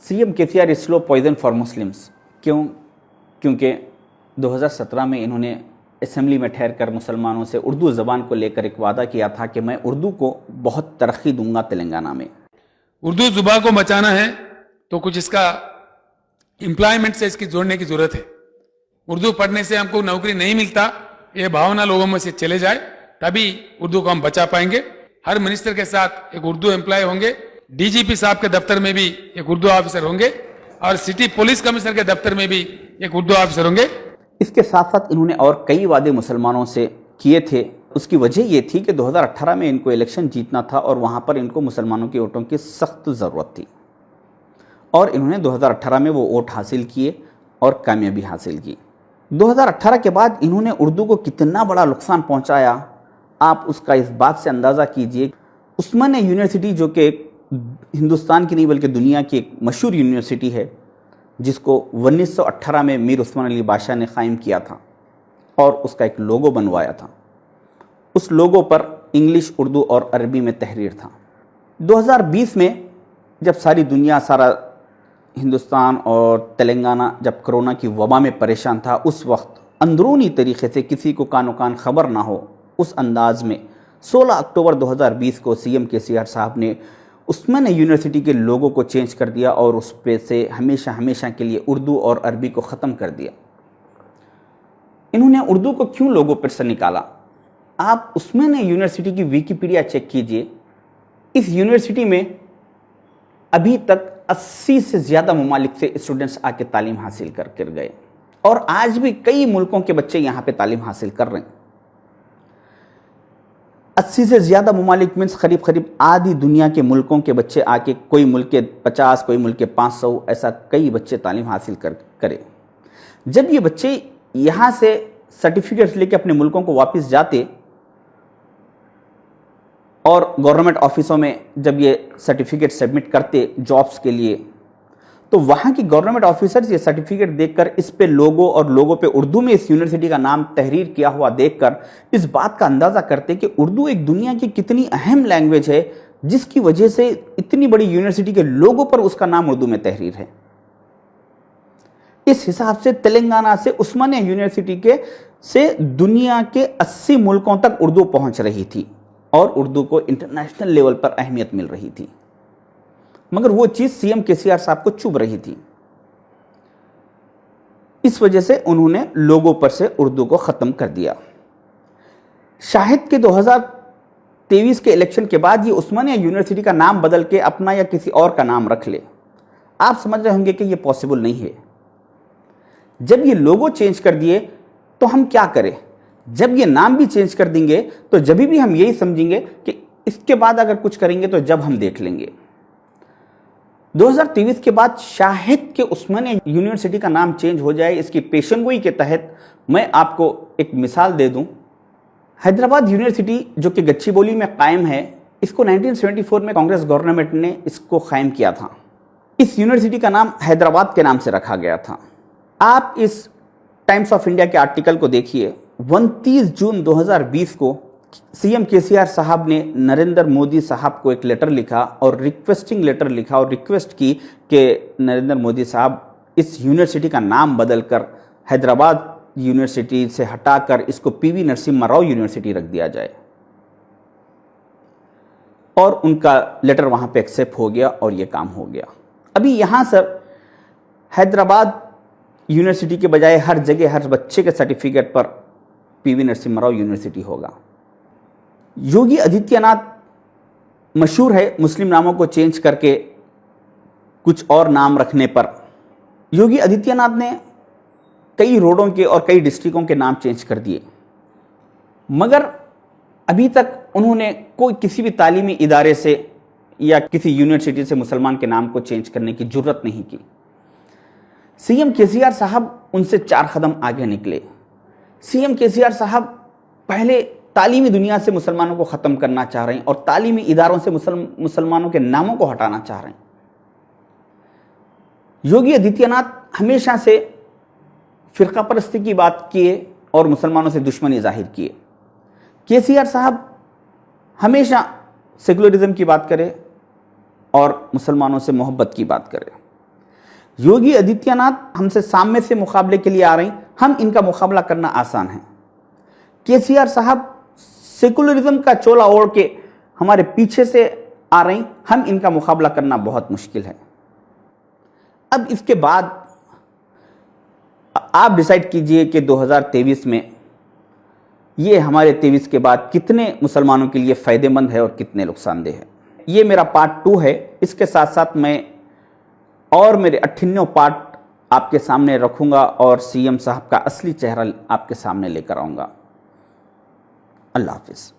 CM KCR is slow poison for Muslims. क्यों? क्योंकि 2017 में इन्होंने असेंबली में ठहरकर मुसलमानों से उर्दू ज़बान को लेकर एक वादा किया था कि मैं उर्दू को बहुत तरक्की दूंगा तेलंगाना में। उर्दू जुबान को बचाना है तो कुछ इसका एम्प्लॉयमेंट से इसकी जोड़ने की जरूरत है। उर्दू पढ़ने से हमको नौकरी नहीं मिलता, ये भावना लोगों में से चले जाए, तभी उर्दू को हम बचा पाएंगे। हर मिनिस्टर के साथ एक उर्दू एम्प्लॉय होंगे, डीजीपी साहब के दफ्तर में भी एक उर्दू ऑफिसर होंगे और सिटी पुलिस कमिश्नर के दफ्तर में भी एक उर्दू ऑफिसर होंगे। इसके साथ साथ इन्होंने और कई वादे मुसलमानों से किए थे। उसकी वजह ये थी कि 2018 में इनको इलेक्शन जीतना था और वहां पर इनको मुसलमानों के वोटों की सख्त ज़रूरत थी और इन्होंने 2018 में वो वोट हासिल किए और कामयाबी हासिल की। 2018 के बाद इन्होंने उर्दू को कितना बड़ा नुकसान पहुंचाया, आप उसका इस बात से अंदाज़ा कीजिए। उस्मानिया यूनिवर्सिटी, जो कि हिंदुस्तान की नहीं बल्कि दुनिया की एक मशहूर यूनिवर्सिटी है, जिसको 1918 में मीर उस्मान अली बादशाह ने क़ायम किया था और उसका एक लोगो बनवाया था। उस लोगो पर इंग्लिश, उर्दू और अरबी में तहरीर था। 2020 में जब सारी दुनिया, सारा हिंदुस्तान और तेलंगाना जब कोरोना की वबा में परेशान था, उस वक्त अंदरूनी तरीके से किसी को कानो कान खबर ना हो, उस अंदाज में 16 अक्टूबर 2020 को सीएम केसीआर साहब ने उस्मानिया यूनिवर्सिटी के लोगों को चेंज कर दिया और उस पे से हमेशा हमेशा के लिए उर्दू और अरबी को ख़त्म कर दिया। इन्होंने उर्दू को क्यों लोगों पर से निकाला? आप उस्मानिया यूनिवर्सिटी की विकिपीडिया चेक कीजिए। इस यूनिवर्सिटी में अभी तक 80 से ज़्यादा ममालिक से स्टूडेंट्स आके तालीम हासिल कर गए और आज भी कई मुल्कों के बच्चे यहाँ पे तालीम हासिल कर रहे हैं। 80 से ज़्यादा ममालिक मीन्स करीब करीब आधी दुनिया के मुल्कों के बच्चे आके, कोई मुल्क के 50, कोई मुल्क के 500, ऐसा कई बच्चे तालीम हासिल करे। जब ये बच्चे यहाँ से सर्टिफिकेट्स लेके अपने मुल्कों को वापस जाते और गवर्नमेंट ऑफिसों में जब ये सर्टिफिकेट सबमिट करते जॉब्स के लिए, तो वहाँ की गवर्नमेंट ऑफिसर्स ये सर्टिफिकेट देखकर इस पे लोगों और लोगों पे उर्दू में इस यूनिवर्सिटी का नाम तहरीर किया हुआ देखकर इस बात का अंदाज़ा करते कि उर्दू एक दुनिया की कितनी अहम लैंग्वेज है, जिसकी वजह से इतनी बड़ी यूनिवर्सिटी के लोगों पर उसका नाम उर्दू में तहरीर है। इस हिसाब से तेलंगाना से उस्मानिया यूनिवर्सिटी से दुनिया के 80 मुल्कों तक उर्दू पहुंच रही थी और उर्दू को इंटरनेशनल लेवल पर अहमियत मिल रही थी, मगर वो चीज़ सीएम केसीआर साहब को चुभ रही थी। इस वजह से उन्होंने लोगों पर से उर्दू को ख़त्म कर दिया। शायद के 2023 के इलेक्शन के बाद ये उस्मानिया यूनिवर्सिटी का नाम बदल के अपना या किसी और का नाम रख ले। आप समझ रहे होंगे कि ये पॉसिबल नहीं है। जब ये लोगो चेंज कर दिए तो हम क्या करें? जब ये नाम भी चेंज कर देंगे तो जब भी हम यही समझेंगे कि इसके बाद अगर कुछ करेंगे तो जब हम देख लेंगे। 2023 के बाद शायद के उस्मानिया यूनिवर्सिटी का नाम चेंज हो जाए। इसकी पेशेनगोई के तहत मैं आपको एक मिसाल दे दूं। हैदराबाद यूनिवर्सिटी, जो कि गच्चीबोली में कायम है, इसको 1974 में कांग्रेस गवर्नमेंट ने इसको कायम किया था। इस यूनिवर्सिटी का नाम हैदराबाद के नाम से रखा गया था। आप इस टाइम्स ऑफ इंडिया के आर्टिकल को देखिए। 29 जून 2020 को सीएम केसीआर साहब ने नरेंद्र मोदी साहब को एक लेटर लिखा और रिक्वेस्टिंग लेटर लिखा और रिक्वेस्ट की कि नरेंद्र मोदी साहब इस यूनिवर्सिटी का नाम बदलकर हैदराबाद यूनिवर्सिटी से हटाकर इसको पीवी नरसिम्हा राव यूनिवर्सिटी रख दिया जाए। और उनका लेटर वहां पे एक्सेप्ट हो गया और ये काम हो गया। अभी यहां सर हैदराबाद यूनिवर्सिटी के बजाय हर जगह हर बच्चे के सर्टिफिकेट पर पीवी नरसिम्हा राव यूनिवर्सिटी होगा। योगी आदित्यनाथ मशहूर है मुस्लिम नामों को चेंज करके कुछ और नाम रखने पर। योगी आदित्यनाथ ने कई रोडों के और कई डिस्ट्रिक्टों के नाम चेंज कर दिए, मगर अभी तक उन्होंने कोई किसी भी तालीमी इदारे से या किसी यूनिवर्सिटी से मुसलमान के नाम को चेंज करने की जरूरत नहीं की। सीएम केसीआर साहब उनसे 4 कदम आगे निकले। सीएम केसीआर साहब पहले तालीमी दुनिया से मुसलमानों को ख़त्म करना चाह रहे हैं और तालीमी इदारों से मुसलमानों के नामों को हटाना चाह रहे हैं। योगी आदित्यनाथ हमेशा से फ़िरका परस्ती की बात किए और मुसलमानों से दुश्मनी जाहिर किए। केसीआर साहब हमेशा सेकुलरिज्म की बात करें और मुसलमानों से मोहब्बत की बात करें। योगी आदित्यनाथ हमसे सामने से मुकाबले के लिए आ रहे हैं, हम इनका मुकाबला करना आसान है। केसीआर साहब सेकुलरिज्म का चोला ओढ़ के हमारे पीछे से आ रहे हैं, हम इनका मुकाबला करना बहुत मुश्किल है। अब इसके बाद आप डिसाइड कीजिए कि 2023 में ये हमारे 23 के बाद कितने मुसलमानों के लिए फ़ायदेमंद है और कितने नुकसानदेह है। ये मेरा पार्ट 2 है। इसके साथ साथ मैं और मेरे 98 पार्ट आपके सामने रखूंगा और सीएम साहब का असली चेहरा आपके सामने लेकर आऊंगा। अल्लाह हाफिज़।